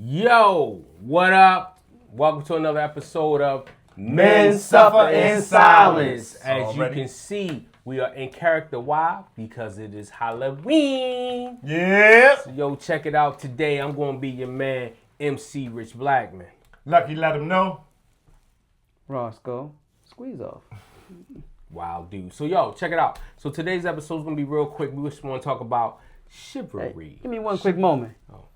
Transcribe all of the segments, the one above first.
Yo, what up? Welcome to another episode of Men Suffer in Silence. As you can see, we are in character. Why? Because it is Halloween. Yeah. So, yo, check it out. Today, I'm going to be your man, MC Rich Blackman. Lucky, let him know. Roscoe, squeeze off. Wow, dude. So, yo, check it out. So, today's episode is going to be real quick. We just want to talk about chivalry. Hey, give me one quick moment. Oh.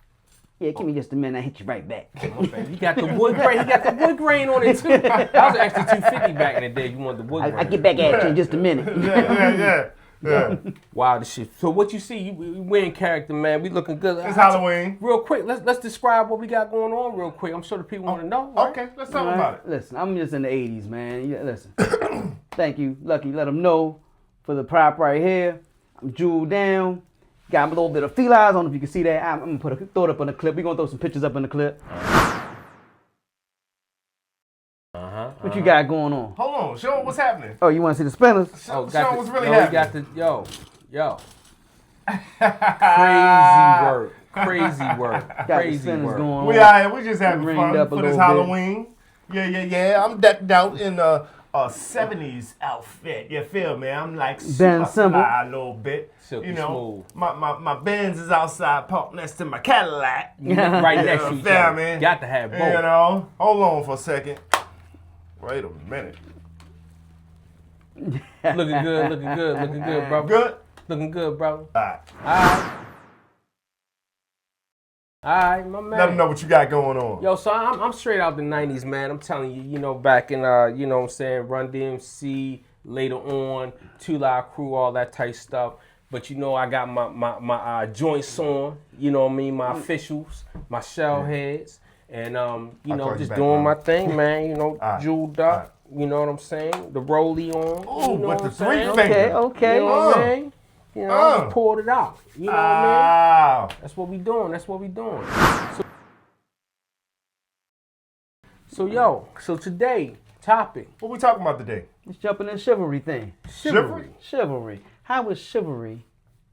Yeah, give me just a minute. I hit you right back. You got the wood grain. He got the wood grain on it too. That was actually $250 back in the day. You want the wood grain? I get back at you in just a minute. Yeah. Wow, this shit. So what you see, we in character, man. We looking good. It's Halloween. Real quick, let's describe what we got going on real quick. I'm sure the people want to know. Right? Okay, let's talk about it. Listen, I'm just in the 80s, man. Yeah, listen. Thank you, Lucky. Let them know for the prop right here. I'm jeweled down. Got a little bit of felines. I don't know if you can see that. I'm going to throw it up on the clip. We're going to throw some pictures up in the clip. What you got going on? Hold on, show what's happening. Oh, you want to see the spinners? Show what's really We happening. got the, yo. Crazy work. Got the Crazy spinners work. going on. We out here, we just having Ringed fun up a for this little Halloween. Yeah. I'm decked out in a 70s outfit. You feel me? I'm like Ben Simple. Superfly a little bit. Silky You know, smooth. my Benz is outside parked next to my Cadillac. Right next to each feel other. me? Got to have both. You know, hold on for a second. Wait a minute. Looking good, bro. Good? Looking good, bro. All Alright, my man. Let them know what you got going on. Yo, so I'm straight out the 90s, man. I'm telling you, you know, back in, you know what I'm saying, Run-DMC, later on, Two Live Crew, all that type stuff. But, you know, I got my joints on, you know what I mean, my officials, my shell heads, and, you know, just doing my thing, man, you know, jeweled up, you know what I'm saying, the rollie on, Ooh, you know with what I'm the saying? three fingers. Okay. You know what I mean? You know, I just poured it out, you know what I mean? That's what we doing. So today, topic. What we talking about today? Let's jump in the chivalry thing. Chivalry? Chivalry. How would chivalry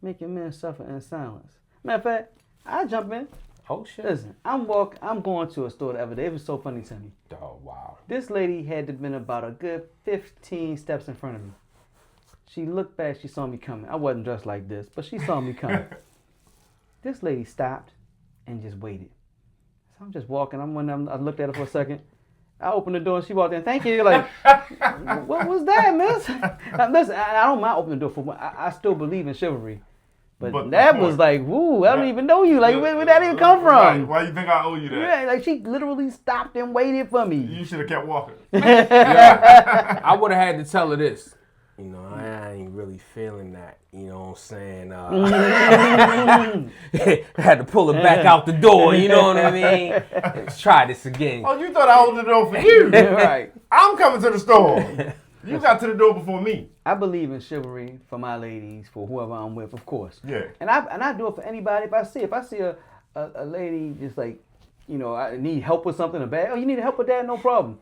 make your men suffer in silence? Matter of fact, I jump in. Oh shit. Listen, I'm going to a store the other day. It was so funny to me. Oh wow. This lady had to been about a good 15 steps in front of me. She looked back, she saw me coming. I wasn't dressed like this, but she saw me coming. This lady stopped and just waited. So I'm just walking. I looked at her for a second. I opened the door and she walked in. Thank you. Like, what was that, miss? Listen, I don't mind opening the door for one. I still believe in chivalry. But that was like, woo, I don't even know you. Like, where that even come from? Right. Why you think I owe you that? Yeah, like she literally stopped and waited for me. You should have kept walking. Yeah, I would have had to tell her this. You know, I ain't really feeling that. You know what I'm saying? I had to pull her back out the door. You know what I mean? Let's try this again. Oh, you thought I opened the door for you? Right. I'm coming to the store. You got to the door before me. I believe in chivalry for my ladies, for whoever I'm with, of course. Yeah. And I do it for anybody. If I see a lady just like, you know, I need help with something or bad. Oh, you need help with that? No problem.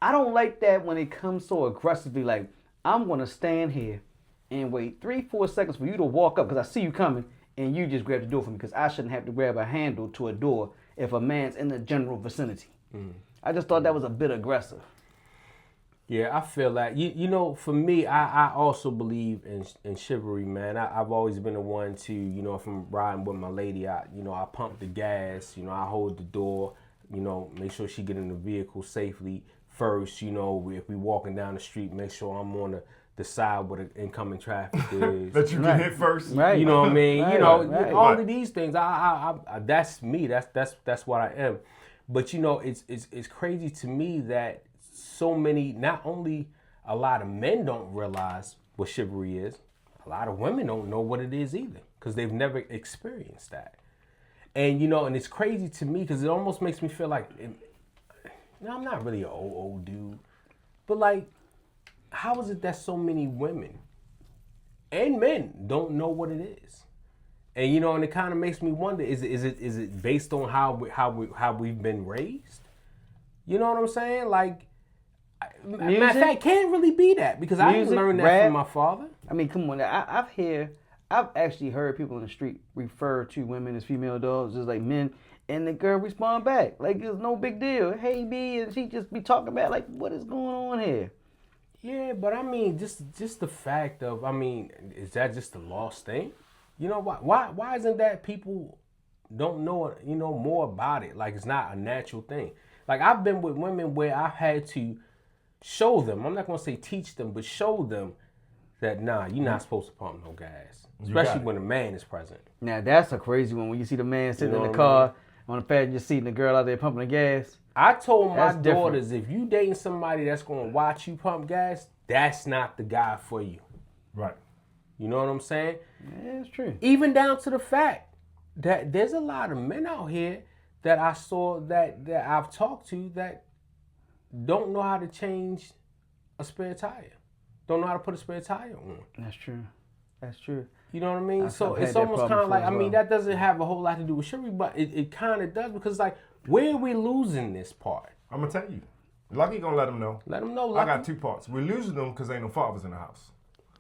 I don't like that when it comes so aggressively. Like, I'm gonna stand here and wait 3-4 seconds for you to walk up because I see you coming and you just grab the door for me because I shouldn't have to grab a handle to a door if a man's in the general vicinity. I just thought that was a bit aggressive. Yeah, I feel that. You know, for me, I also believe in chivalry, man. I've always been the one to, you know, if I'm riding with my lady, I pump the gas, you know, I hold the door, you know, make sure she get in the vehicle safely first. You know, if we walking down the street, make sure I'm on the side where the incoming traffic is. That you can hit first. Right. You know what I mean? Right, you know, right. all of these things. I that's me. That's what I am. But you know, it's crazy to me that so many, not only a lot of men don't realize what chivalry is, a lot of women don't know what it is either because they've never experienced that. And you know, and it's crazy to me because it almost makes me feel like, I'm not really an old dude, but like, how is it that so many women and men don't know what it is? And you know, and it kind of makes me wonder: is it based on how we've been raised? You know what I'm saying? Like, matter of fact, can't really be that because I didn't learn that from my father. I mean, come on, I've actually heard people in the street refer to women as female dogs, just like men. And the girl respond back like it's no big deal. Hey, B, and she just be talking about like, what is going on here? Yeah, but I mean, just the fact of, I mean, is that just a lost thing? You know, why isn't that people don't know, you know, more about it? Like, it's not a natural thing. Like, I've been with women where I've had to show them, I'm not going to say teach them, but show them that, nah, you're not supposed to pump no gas. Especially when a man is present. Now, that's a crazy one when you see the man sitting in the what I car on the passenger seat and the girl out there pumping the gas. I told my That's different. daughters, if you dating somebody that's going to watch you pump gas, that's not the guy for you. Right. You know what I'm saying? Yeah, it's true. Even down to the fact that there's a lot of men out here that I saw that I've talked to that don't know how to change a spare tire. Don't know how to put a spare tire on. That's true. That's true. You know what I mean? So I've had it's that almost problem kind of like, before I as mean, well. that doesn't have a whole lot to do with chivalry, but it kind of does, because like, where are we losing this part? I'm gonna tell you. Lucky gonna let them know. Let them know. I got 2 parts. We're losing them because ain't no fathers in the house.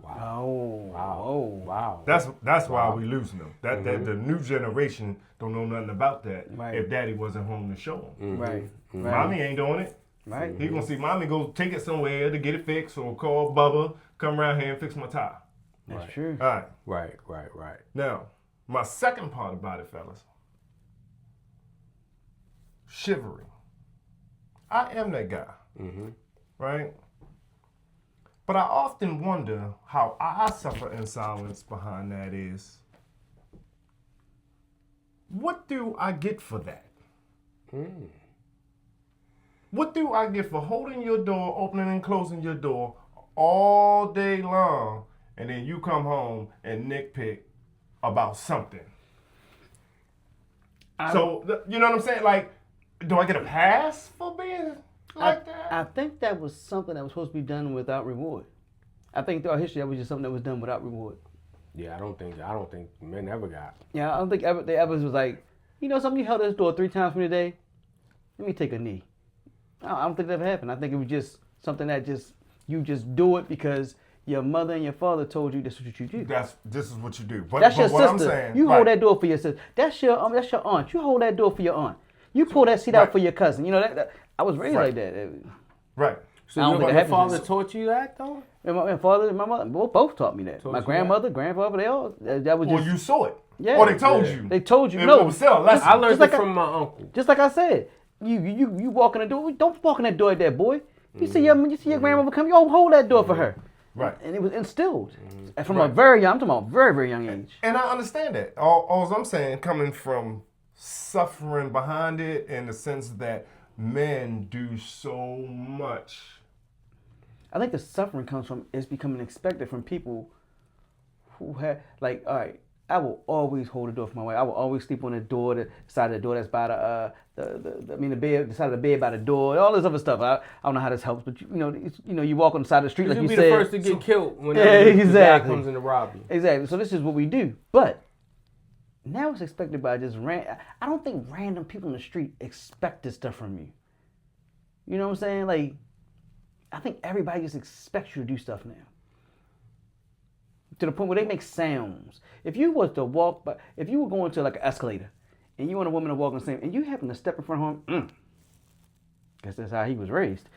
Wow. Oh, Wow. Wow. That's why we losing them. That the new generation don't know nothing about that. Right. If daddy wasn't home to show them. Right. Right. Mommy ain't doing it. Right. He gonna see mommy go take it somewhere to get it fixed, or call Bubba, come around here and fix my tire. That's true. All right. Right. Now, my second part about it, fellas. Chivalry. I am that guy. Right? But I often wonder how I suffer in silence behind that is, what do I get for that? What do I get for holding your door, opening and closing your door all day long, and then you come home and nitpick about something? You know what I'm saying? Like, do I get a pass for being like that? I think that was something that was supposed to be done without reward. I think throughout history that was just something that was done without reward. Yeah, I don't think men ever got. Yeah, I don't think they ever was like, you know something, you held this door 3 times for the day. Let me take a knee. I don't think that ever happened. I think it was just something that you just do it because your mother and your father told you this is what you do. This is what you do. But, That's your what sister. I'm saying, You hold that door for your sister. That's your aunt. You hold that door for your aunt. You pull that seat out for your cousin. You know that I was raised like that. Right. So I don't think your that father happens. taught you that though? And my father and my mother both taught me that. Taught My you grandmother, grandfather, they all that was Or just you saw it. Yeah. Or they told Yeah. you. they told you. It No, was still a lesson. I learned Just like it from my uncle. just like I said, you walk in the door. Don't walk in that door like that, boy. You see your grandmother come, you don't hold that door for her. Right. And it was instilled and from a very young, I'm talking about very, very young age. And I understand that. All I'm saying, coming from suffering behind it in the sense that men do so much. I think the suffering comes from it's becoming expected from people who have like, all right, I will always hold the door for my wife. I will always sleep on the side of the door that's by the bed, the side of the bed by the door, all this other stuff. I don't know how this helps, but you walk on the side of the street like You'll you be said. the first to get killed when Yeah, the guy exactly. comes in to rob you. Exactly. So this is what we do. But now it's expected by just I don't think random people in the street expect this stuff from you. You know what I'm saying? Like, I think everybody just expects you to do stuff now. To the point where they make sounds. If you was to walk by, if you were going to like an escalator, and you want a woman to walk on the same, and you happen to step in front of him, guess that's how he was raised.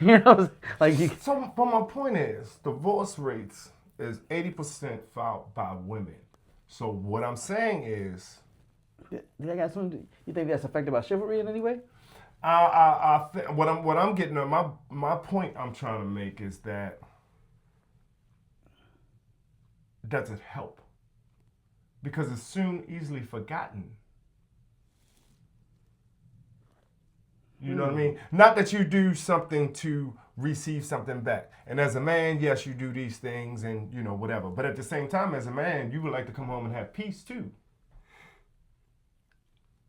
You know, like you. So, but my point is, divorce rates is 80% filed by women. So what I'm saying is, Did I got something? You think that's affected by chivalry in any way? what I'm getting at, my point I'm trying to make is that does it help? Because it's soon easily forgotten. You know what I mean? Not that you do something to receive something back. And as a man, yes, you do these things and, whatever. But at the same time, as a man, you would like to come home and have peace too.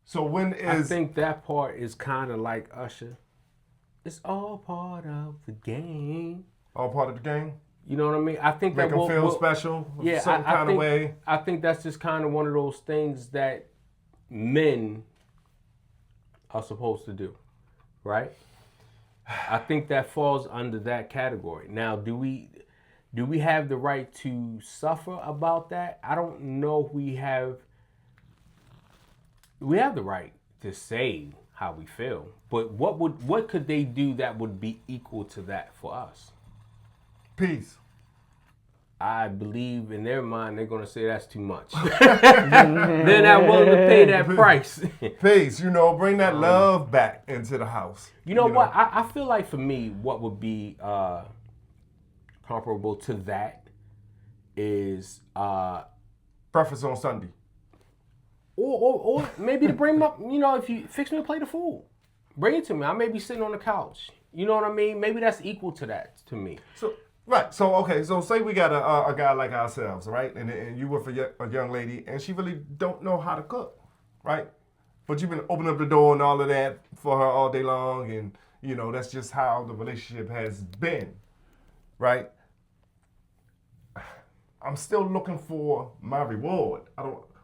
So I think that part is kind of like Usher. It's all part of the game. All part of the game? You know what I mean? I think Make that them feel special some kind of way. I think that's just kind of one of those things that men are supposed to do, right? I think that falls under that category. Now, do we have the right to suffer about that? I don't know if we have the right to say how we feel. But what could they do that would be equal to that for us? Peace. I believe in their mind they're gonna say that's too much. They're not willing to pay that price. Peace. You know, bring that love back into the house. You know what? I feel like for me, what would be comparable to that is Breakfast on Sunday. or maybe to bring up, you know, if you fix me a plate of food, bring it to me. I may be sitting on the couch. You know what I mean? Maybe that's equal to that to me. So right. So okay. So say we got a guy like ourselves, right? And you with a young lady, and she really don't know how to cook, right? But you've been opening up the door and all of that for her all day long, and you know that's just how the relationship has been, right? I'm still looking for my reward.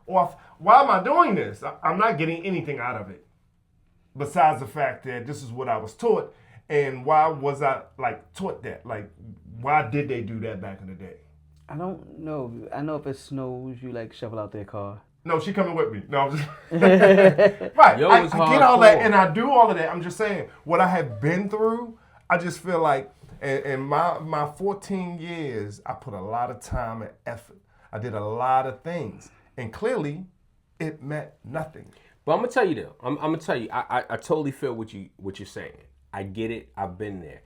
Why am I doing this? I'm not getting anything out of it. Besides the fact that this is what I was taught, and why was I like taught that? Like, why did they do that back in the day? I don't know. I know if it snows, you like shovel out their car. No, she coming with me. No, I'm just right. Yo, I it's get all that, hardcore. and I do all of that. I'm just saying what I have been through. I just feel like in my 14 years, I put a lot of time and effort. I did a lot of things, and clearly, it meant nothing. But I'm gonna tell you though. I'm gonna tell you. I totally feel what you're saying. I get it. I've been there.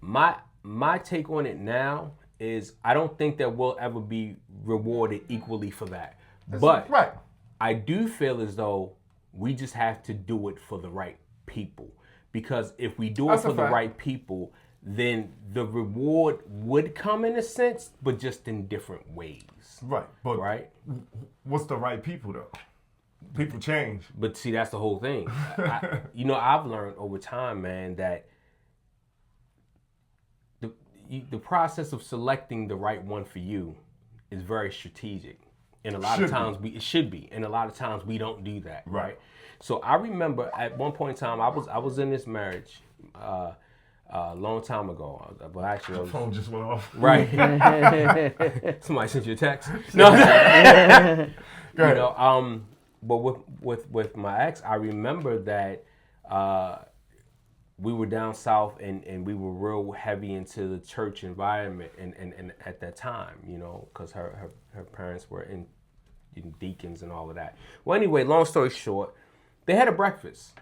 My take on it now is I don't think that we'll ever be rewarded equally for that. But right. I do feel as though we just have to do it for the right people. Because if we do That's it a for the fact. right people, then the reward would come in a sense, but just in different ways. Right. But Right? what's the right people though? People change. But see, that's the whole thing. I've learned over time, man, that the process of selecting the right one for you is very strategic. And a lot of times it should be. And a lot of times we don't do that, right? So I remember at one point in time, I was in this marriage a long time ago. Well, actually, I was, Phone just went off. right. Somebody sent you a text. No. Go ahead. But with my ex, I remember that we were down south and we were real heavy into the church environment and at that time, because her parents were in deacons and all of that. Well, anyway, long story short, they had a breakfast.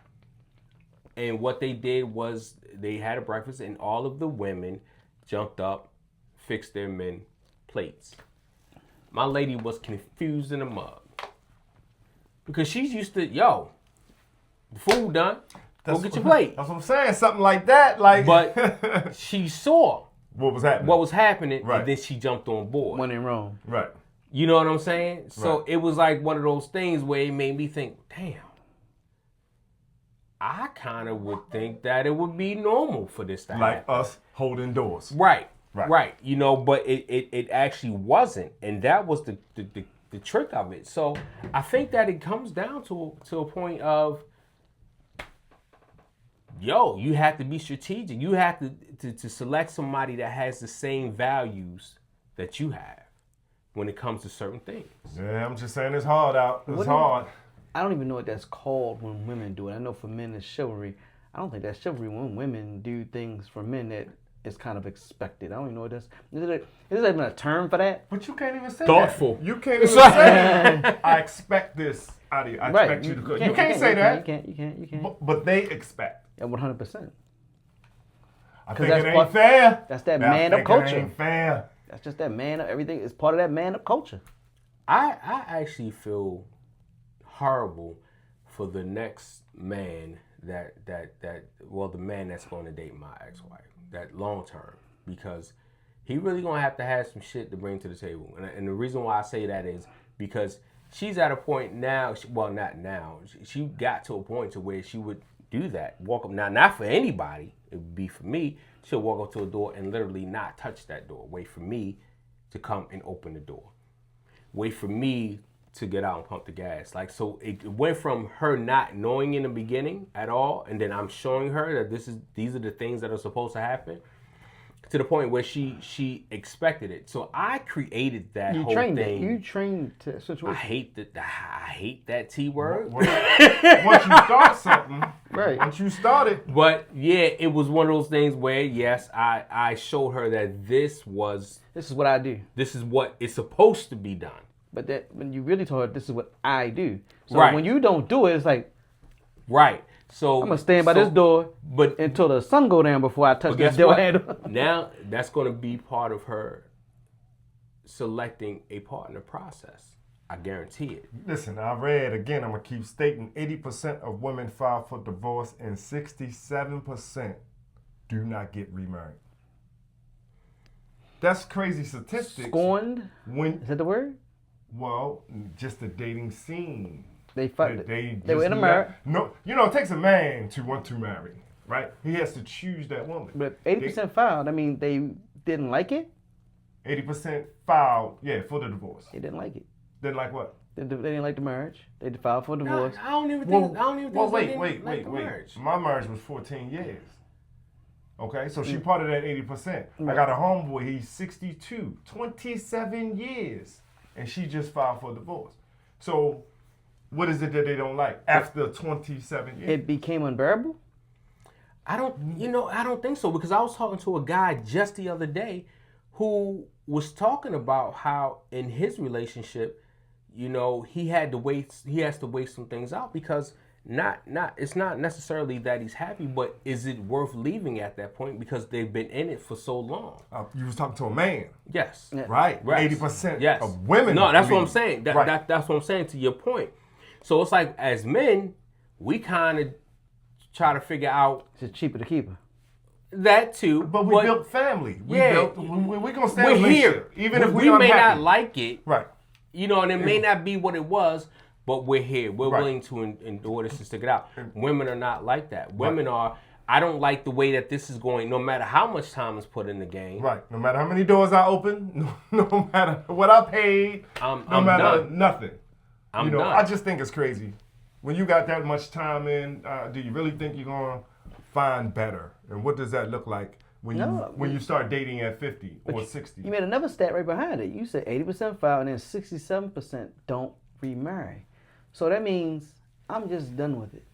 And what they did was they had a breakfast and all of the women jumped up, fixed their men plates. My lady was confused in a mug. Because she's used to, the food done, go get your plate. That's what I'm saying. Something like that. Like, But she saw what was happening? and then she jumped on board. When in Rome. Right. You know what I'm saying? So Right. it was like one of those things where it made me think, damn, I kind of would think that it would be normal for this to Like happen. us holding doors. Right. Right. But it actually wasn't. And that was the trick of it. So I think that it comes down to a point of, you have to be strategic. You have to select somebody that has the same values that you have when it comes to certain things. Yeah, I'm just saying it's hard out. It's What do- hard. I don't even know what that's called when women do it. I know for men it's chivalry. I don't think that's chivalry when women do things for men that is kind of expected. I don't even know what that's. Is there even a term for that? But you can't even say Thoughtful. that. You can't even say I expect this out of you. I Right. expect you to cook. You can't say that. You can't. But they expect. Yeah, 100%. I think that's it ain't what- fair. That's that I man up think culture. It ain't fair. That's just that man. Everything is part of that man up culture. I actually feel horrible for the next man the man that's going to date my ex-wife, that long term, because he really going to have some shit to bring to the table. And the reason why I say that is because she's at a point now, not now, she got to a point to where she would do that. Walk up, now not for anybody, it would be for me. She'll walk up to a door and literally not touch that door. Wait for me to come and open the door. Wait for me to get out and pump the gas. Like, so it went from her not knowing in the beginning at all, and then I'm showing her that these are the things that are supposed to happen, to the point where she expected it. So I created that You whole trained thing. it. You trained to I situation. hate that T word. Once you start something, Right. once you start it, But yeah, it was one of those things where yes, I showed her that this This is what I do. is what is supposed to be done. But that when you really told her this is what I do. So Right. when you don't do it, it's like Right. So I'm gonna stand by this door but until the sun go down before I touch this guess door what? handle. Now that's going to be part of her selecting a partner process. I guarantee it. listen, I read again, I'm going to keep stating 80% of women file for divorce and 67% do not get remarried. That's crazy statistics. Scorned? When, Is that the word? well, just the dating scene. They fucked They They were just in a marriage. No, you know, it takes a man to want to marry, right? He has to choose that woman. But 80% filed. I mean, they didn't like it. 80% filed, for the divorce. They didn't like it. Then like what? They didn't like the marriage. They filed for divorce. I don't even think. Well, they wait. didn't like the marriage. My marriage was 14 years. Okay, so she part of that 80%. I got a homeboy, he's 62, 27 years, and she just filed for divorce. So, what is it that they don't like after 27 years? It became unbearable. I don't think so, because I was talking to a guy just the other day who was talking about how in his relationship, he has to wait some things out because it's not necessarily that he's happy, but is it worth leaving at that point because they've been in it for so long? You was talking to a man, Yes. right? Right. 80% Yes. of women. No, that's what I'm leave. saying. Right. That's what I'm saying to your point. So it's like as men, we kind of try to figure out It's just cheaper to keep her. that too. But we built family. We're going to stay in a We're here. relationship, even if we we're may unhappy. not like it, Right. and it may not be what it was, but we're here. We're Right. willing to endure this and stick it out. Women are not like that. Women are, I don't like the way that this is going, no matter how much time is put in the game. Right. No matter how many doors I open, no matter what I paid, no I'm matter done. nothing. I'm done. I just think it's crazy. When you got that much time in, do you really think you're going to find better? And what does that look like when you start dating at 50 or 60? You made another stat right behind it. You said 80% file and then 67% don't remarry. So that means I'm just done with it.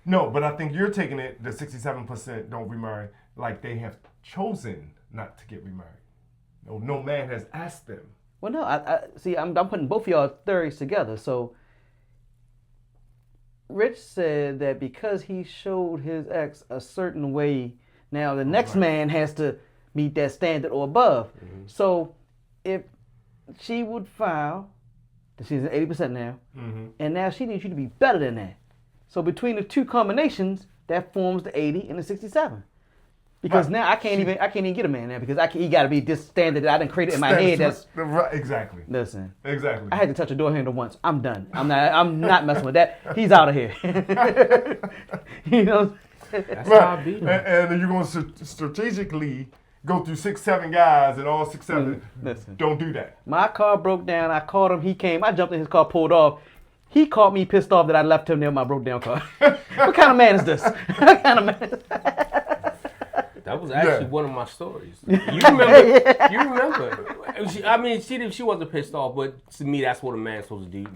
No, but I think you're taking it, the 67% don't remarry, like they have chosen not to get remarried. No man has asked them. Well, no, I see. I'm putting both of y'all theories together. So, Rich said that because he showed his ex a certain way, now the next man has to meet that standard or above. Mm-hmm. So, if she would file, she's at 80% now, and now she needs you to be better than that. So between the two combinations, that forms the 80 and the 67. Because now I can't even get a man now because he got to be this standard that I didn't create it in my head. That's exactly. Listen. Exactly. I had to touch a door handle once. I'm done. I'm not messing with that. He's out of here. That's how I beat him. And you're going to strategically go through 6-7 guys, and all 6-7 Listen. don't do that. My car broke down. I called him. He came. I jumped in his car, pulled off. He caught me pissed off that I left him there with my broke down car. What kind of man is this? What kind of man is That was actually one of my stories. You remember? You remember? She wasn't pissed off, but to me, that's what a man's supposed to do.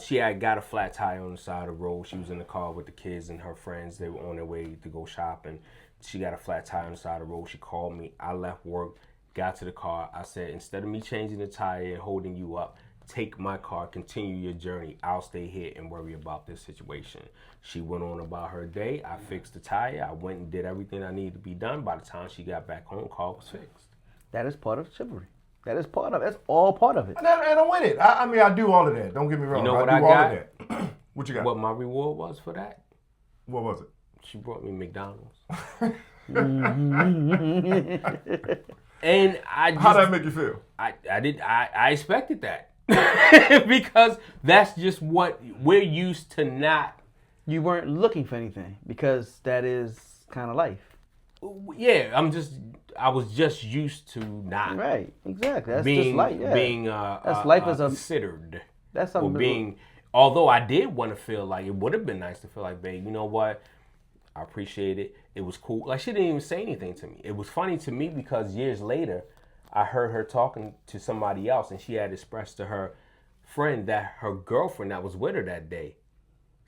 She had got a flat tire on the side of the road. She was in the car with the kids and her friends. They were on their way to go shopping. She got a flat tire on the side of the road. She called me. I left work, got to the car. I said, instead of me changing the tire and holding you up, take my car, continue your journey. I'll stay here and worry about this situation. She went on about her day. I fixed the tire. I went and did everything I needed to be done. By the time she got back home, car was fixed. That is part of chivalry. That is part of it. That's all part of it. And I'm with it. I do all of that. Don't get me wrong. You know what I I do got? all of that. What you got? What my reward was for that? What was it? She brought me McDonald's. And I just, How'd that make you feel? I expected that. Because that's just what we're used to not. You weren't looking for anything because that is kind of life. Yeah, I was just used to not. Right, exactly. That's being, just life. Yeah. Being that's life as a considered. That's or something. being, although I did want to feel like it would have been nice to feel like, babe, you know what? I appreciate it. It was cool. Like, she didn't even say anything to me. It was funny to me because years later, I heard her talking to somebody else, and she had expressed to her friend that her girlfriend that was with her that day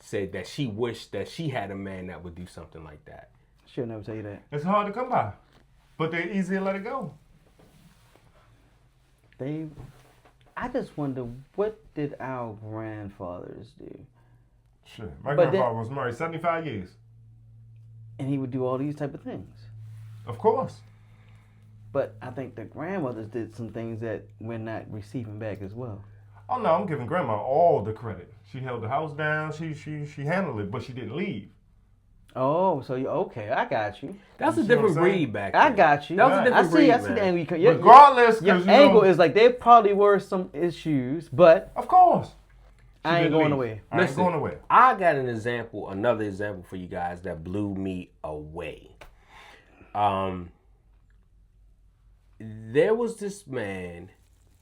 said that she wished that she had a man that would do something like that. She'll never tell you that. It's hard to come by, but they're easy to let it go. I just wonder, what did our grandfathers do? Sure. My grandfather was married 75 years. And he would do all these type of things. Of course. But I think the grandmothers did some things that we're not receiving back as well. Oh no, I'm giving grandma all the credit. She held the house down. She handled it, but she didn't leave. Oh, so okay, I got you. That's a different breed back then. I got you. That was a different breed, I see the angle. Regardless, your angle is like there probably were some issues, but of course, I ain't going away. I ain't going away. I got another example for you guys that blew me away. There was this man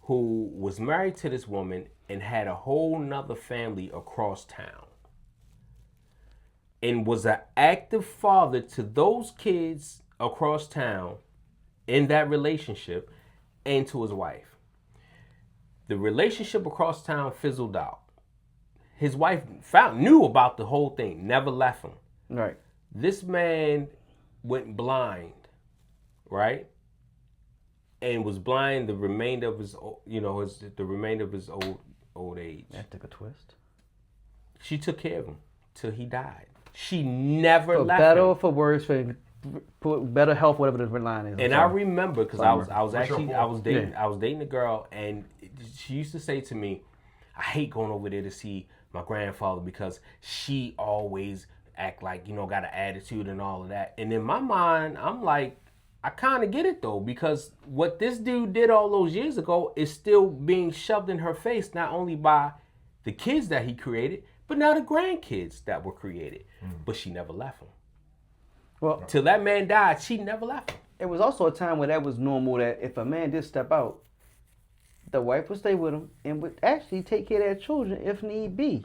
who was married to this woman and had a whole nother family across town, and was an active father to those kids across town in that relationship and to his wife. The relationship across town fizzled out. His wife knew about the whole thing, never left him. Right. This man went blind, right? And was blind the remainder of his, the remainder of his old age. That took a twist. She took care of him till he died. She never left him. For better or for worse, for better health, whatever the line is. And I remember because I was dating a girl, and she used to say to me, "I hate going over there to see my grandfather because she always act like, got an attitude and all of that." And in my mind, I'm like, I kind of get it though, because what this dude did all those years ago is still being shoved in her face, not only by the kids that he created, but now the grandkids that were created. But she never left him. Well, till that man died, she never left him. It was also a time where that was normal, that if a man did step out, the wife would stay with him and would actually take care of their children if need be.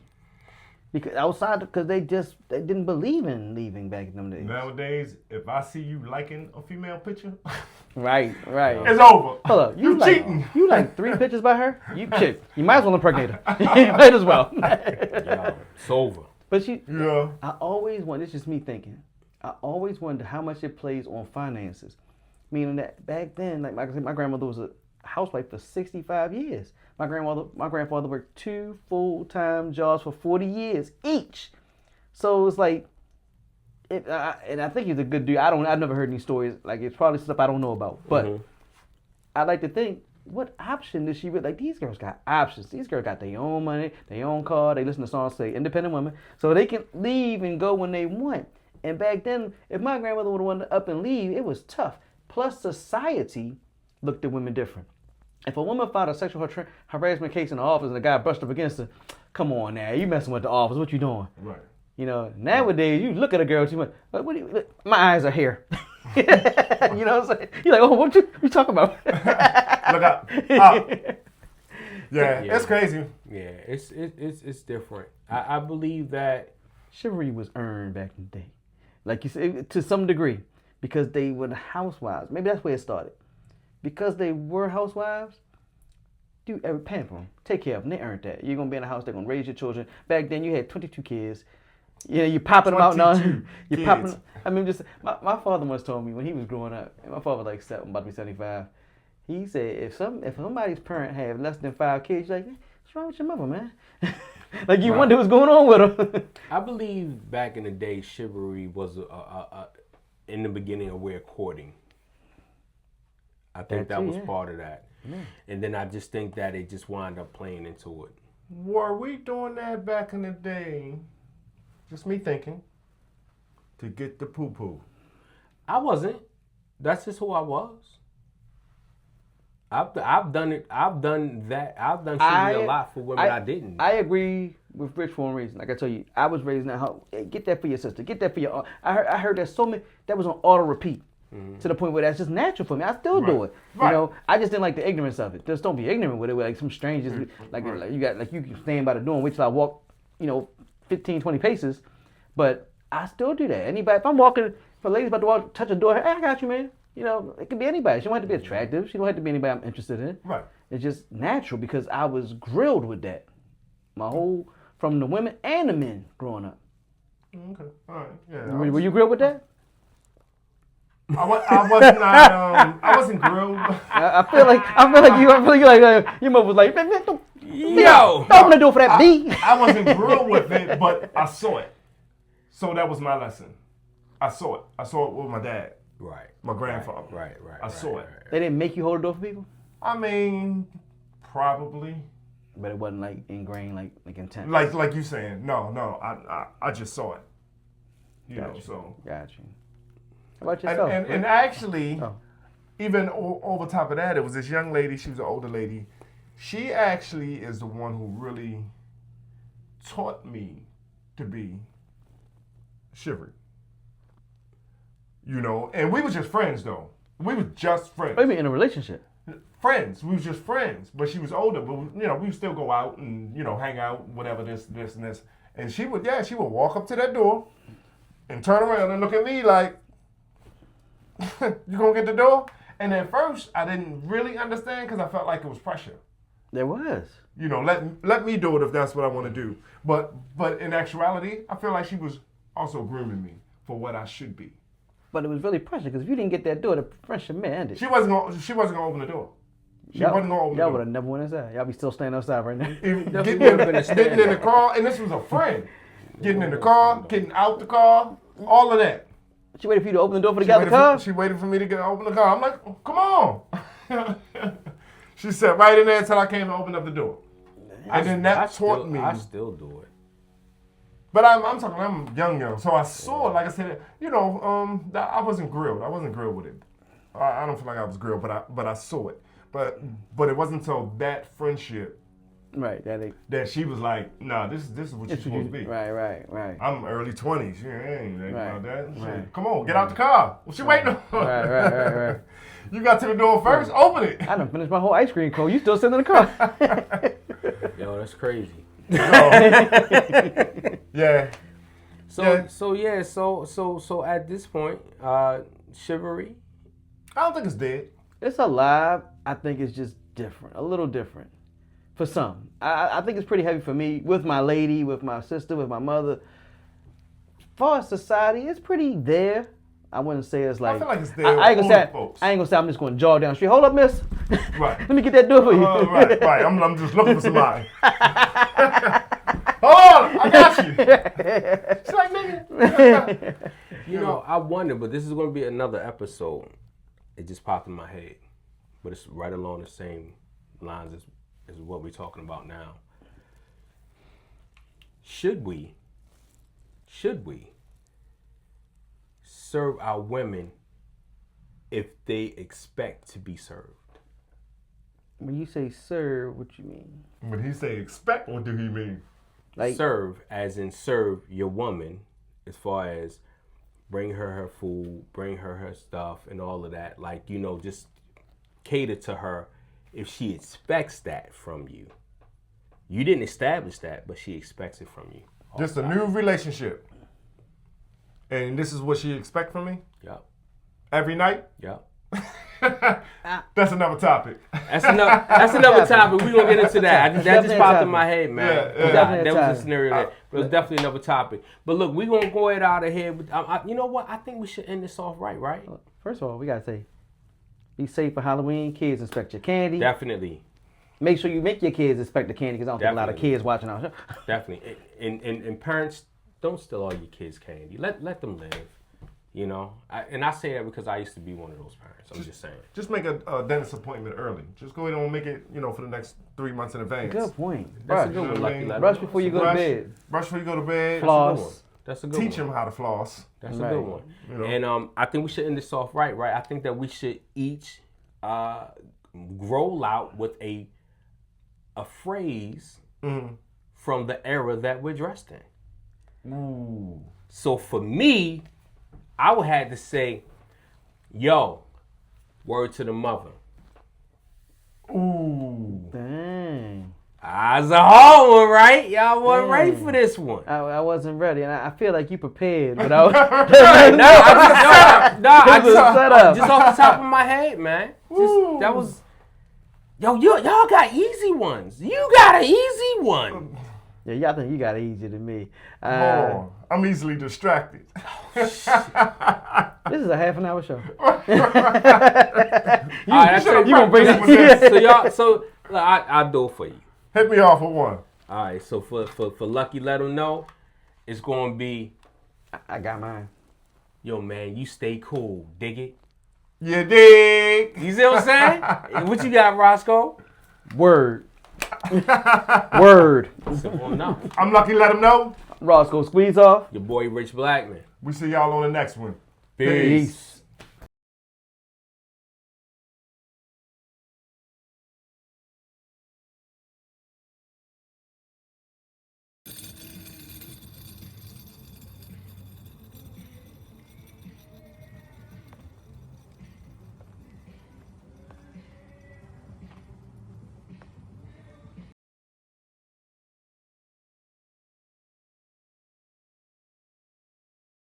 Because they didn't believe in leaving back in them days. Nowadays, if I see you liking a female picture, right, it's over. Hold up, you cheating. You like 3 pictures by her? You might as well impregnate her. You might as well. It's over. But I always wondered, this is just me thinking, I always wondered how much it plays on finances. Meaning that back then, like my grandmother was a housewife for 65 years. My grandfather worked 2 full-time jobs for 40 years each. So it's like, and I think he's a good dude. I've never heard any stories. Like, it's probably stuff I don't know about. But I like to think, what option does she really, like, these girls got options. These girls got their own money, their own car. They listen to songs, say independent women. So they can leave and go when they want. And back then, if my grandmother would have wanted to up and leave, it was tough. Plus, society looked at women different. If a woman filed a sexual harassment case in the office and the guy brushed up against her, come on now, you messing with the office, what you doing? Right. Nowadays, you look at a girl, she went, my eyes are here. You know what I'm saying? You're like, oh, what you talking about? Look out. Yeah, it's crazy. Yeah, it's different. I believe that chivalry was earned back in the day. Like you said, to some degree, because they were the housewives. Maybe that's where it started. Because they were housewives, pamper them, take care of them. They earned that. You're going to be in a house, they're going to raise your children. Back then, you had 22 kids. You're popping them out now. You're popping. I mean, my father once told me when he was growing up, and my father was like about to be 75. He said, if somebody's parent had less than 5 kids, you're like, what's wrong with your mother, man? Like, you wonder what's going on with them. I believe back in the day, chivalry was in the beginning a way of courting. I think that was part of that. Yeah. And then I just think that it just wound up playing into it. Were we doing that back in the day? Just me thinking. To get the poo-poo. I wasn't. That's just who I was. I've done it. I've done that. I've done chivalry a lot for women I didn't. I agree with Rich for one reason. Like I tell you, I was raised in that house. Hey, get that for your sister. Get that for your aunt. I heard that so many. That was on auto repeat. To the point where that's just natural for me. I still do it. Right. I just didn't like the ignorance of it. Just don't be ignorant with it. Like some strangers, like you can stand by the door and wait till I walk, 15, 20 paces. But I still do that. Anybody, if I'm walking, if a lady's about to walk, touch a door, hey, I got you, man. You know, it could be anybody. She don't have to be attractive. She don't have to be anybody I'm interested in. Right. It's just natural because I was grilled with that. From the women and the men growing up. Okay. All right. Yeah. Were you grilled with that? I wasn't grilled. I feel like your mother was like, man, don't open the door for that B. I wasn't grilled with it, but I saw it. So that was my lesson. I saw it. I saw it with my dad. Right. My grandfather. Right. I saw it. They didn't make you hold the door for people? I mean, probably. But it wasn't like ingrained, like intense. Like you saying, no. I just saw it. You know, so. Got you. How about yourself? And actually, even over top of that, it was this young lady. She was an older lady. She actually is the one who really taught me to be chivalry. You know, and we were just friends though. We were just friends. What do you mean in a relationship? Friends. We was just friends. But she was older. But you know, we would still go out and hang out, whatever this and this. And she would walk up to that door and turn around and look at me like, "You gonna get the door?" And at first, I didn't really understand because I felt like it was pressure. There was. You know, let me do it if that's what I want to do. But in actuality, I feel like she was also grooming me for what I should be. But it was really pressure because if you didn't get that door, the friendship may ended. She wasn't gonna open the door. She wasn't gonna open the door. Y'all would have never went inside. Y'all be still standing outside right now. Getting in the car, and this was a friend. Getting in the car, getting out the car, all of that. She waited for you to open the door for to get out the car? She waited for me to open the car. I'm like, oh, come on. She sat right in there until I came and opened up the door. And then that taught me. I still do it. But I'm talking, I'm young. So I saw it, like I said, I wasn't grilled. I wasn't grilled with it. I don't feel like I was grilled, but I saw it. But it wasn't until that friendship that she was like, nah, this is what you're supposed to be. Right. I'm early 20s. Yeah, I ain't thinking about that. Right. Come on, get out the car. What you waiting on? Right. You got to the door first, open it. I done finished my whole ice cream cone. You still sitting in the car. Yo, that's crazy. Yeah. So at this point, chivalry. I don't think it's dead. It's alive. I think it's just different, a little different for some. I think it's pretty heavy for me with my lady, with my sister, with my mother. As far as society, it's pretty there. I wouldn't say it's like. I feel like it's there. I ain't gonna say I'm just gonna jog down the street. Hold up, miss. Right. Let me get that door for you. Right. I'm just looking for somebody. Hold on, I got you. She's like, nigga. You know, I wonder, but this is going to be another episode. It just popped in my head, but it's right along the same lines as what we're talking about now. Should we serve our women if they expect to be served? When you say serve, what you mean? When he say expect, what do he mean? Like serve, as in serve your woman, as far as bring her food, bring her stuff, and all of that. Like, just cater to her if she expects that from you. You didn't establish that, but she expects it from you. Just a new relationship. And this is what she expects from me? Yep. Every night? Yep. That's another topic. That's another topic. We're going to get into that. That just popped in my head, man. Yeah. That was a scenario that it was definitely another topic. But look, we're going to go out of here. You know what? I think we should end this off right? First of all, we got to say, be safe for Halloween. Kids, inspect your candy. Definitely. Make sure you make your kids inspect the candy because I don't think a lot of kids watching our show. Definitely. And parents, don't steal all your kids' candy. Let them live. I say that because I used to be one of those parents. I'm just saying. Just make a dentist appointment early. Just go ahead and make it, for the next 3 months in advance. Good point. That's a good one, Lucky Letter. Brush before you go to bed. Brush before you go to bed. Floss. That's a good one. Teach them how to floss. That's a good one. And I think we should end this off right? I think that we should each roll out with a phrase from the era that we're dressed in. Ooh. So for me, I would have to say, yo, word to the mother. Ooh. Dang. It's a hard one, right? Y'all wasn't ready for this one. I wasn't ready, and I feel like you prepared, but I was Just off the top of my head, man. That was. Y'all got easy ones. You got an easy one. Yeah, y'all think you got it easier than me. I'm easily distracted. This is a half an hour show. You gonna bring that? So I'll do it for you. Hit me off with one. All right. So for Lucky, let him know, it's gonna be. I got mine. Yo, man, you stay cool. Dig it. You dig? You see what I'm saying? What you got, Roscoe? Word. Word. Simple enough. I'm Lucky, let him know. Roscoe, squeeze off. Your boy Rich Blackman. We see y'all on the next one. Peace.